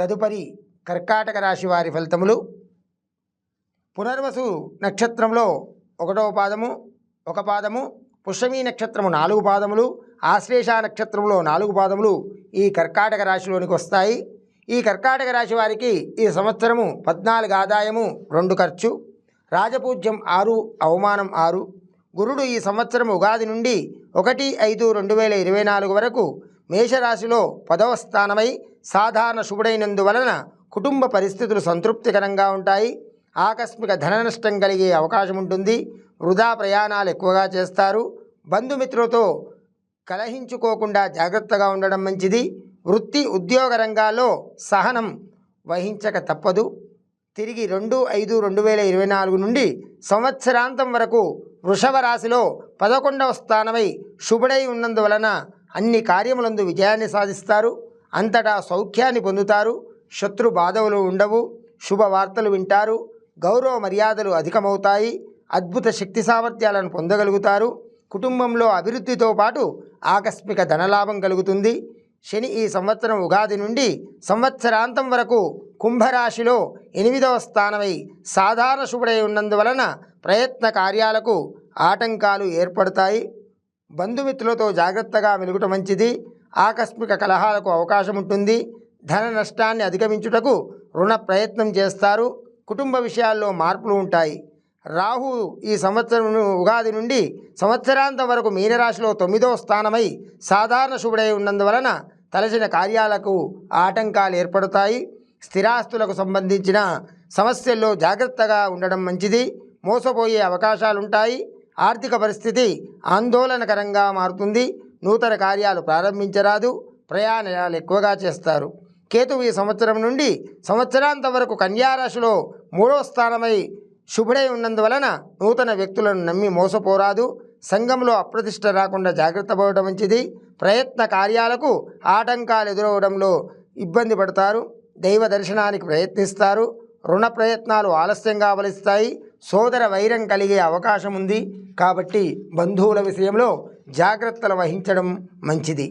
తదుపరి కర్కాటక రాశి వారి ఫలితములు. పునర్వసు నక్షత్రంలో 1వ పాదము 1 పాదము, పుష్యమీ నక్షత్రము 4 పాదములు, ఆశ్లేష నక్షత్రంలో 4 పాదములు ఈ కర్కాటక రాశిలోనికి వస్తాయి. ఈ కర్కాటక రాశి వారికి ఈ సంవత్సరము 14 ఆదాయము 2 ఖర్చు, రాజపూజ్యం 6, అవమానం 6. గురుడు ఈ సంవత్సరం ఉగాది నుండి 1/5/2024 వరకు మేషరాశిలో 10వ స్థానమై సాధారణ శుభుడైనందువలన కుటుంబ పరిస్థితులు సంతృప్తికరంగా ఉంటాయి. ఆకస్మిక ధన నష్టం కలిగే అవకాశం ఉంటుంది. వృధా ప్రయాణాలు ఎక్కువగా చేస్తారు. బంధుమిత్రులతో కలహించుకోకుండా జాగ్రత్తగా ఉండడం మంచిది. వృత్తి ఉద్యోగ రంగాల్లో సహనం వహించక తప్పదు. తిరిగి 2/5/2024 నుండి సంవత్సరాంతం వరకు వృషభ రాశిలో 11వ స్థానమై శుభుడై ఉన్నందువలన అన్ని కార్యములందు విజయాన్ని సాధిస్తారు. అంతటా సౌఖ్యాన్ని పొందుతారు. శత్రు బాధలు ఉండవు. శుభవార్తలు వింటారు. గౌరవ మర్యాదలు అధికమవుతాయి. అద్భుత శక్తి సామర్థ్యాలను పొందగలుగుతారు. కుటుంబంలో అభివృద్ధితో పాటు ఆకస్మిక ధనలాభం కలుగుతుంది. శని ఈ సంవత్సరం ఉగాది నుండి సంవత్సరాంతం వరకు కుంభరాశిలో 8వ స్థానమై సాధారణ శుభుడై ఉన్నందువలన ప్రయత్న కార్యాలకు ఆటంకాలు ఏర్పడతాయి. బంధుమిత్రులతో జాగ్రత్తగా మెలుగుట మంచిది. ఆకస్మిక కలహాలకు అవకాశం ఉంటుంది. ధన నష్టాన్ని అధిగమించుటకు రుణ ప్రయత్నం చేస్తారు. కుటుంబ విషయాల్లో మార్పులు ఉంటాయి. రాహు ఈ సంవత్సరం ఉగాది నుండి సంవత్సరాంతం వరకు మీనరాశిలో 9వ స్థానమై సాధారణ శుభుడై ఉన్నందువలన తలచిన కార్యాలకు ఆటంకాలు ఏర్పడతాయి. స్థిరాస్తులకు సంబంధించిన సమస్యల్లో జాగ్రత్తగా ఉండడం మంచిది. మోసపోయే అవకాశాలుంటాయి. ఆర్థిక పరిస్థితి ఆందోళనకరంగా మారుతుంది. నూతన కార్యాలు ప్రారంభించరాదు. ప్రయాణాలు ఎక్కువగా చేస్తారు. కేతువు ఈ సంవత్సరం నుండి సంవత్సరాంతం వరకు కన్యారాశిలో 3వ స్థానమై శుభుడై ఉన్నందువలన నూతన వ్యక్తులను నమ్మి మోసపోరాదు. సంఘంలో అప్రతిష్ట రాకుండా జాగ్రత్త పడడం మంచిది. ప్రయత్న కార్యాలకు ఆటంకాలు ఎదురవడంలో ఇబ్బంది పడతారు. దైవ దర్శనానికి ప్రయత్నిస్తారు. రుణ ప్రయత్నాలు ఆలస్యంగా ఫలిస్తాయి. సోదర వైరం కలిగే అవకాశం ఉంది. కాబట్టి బంధువుల విషయంలో జాగ్రత్తలు వహించడం మంచిది.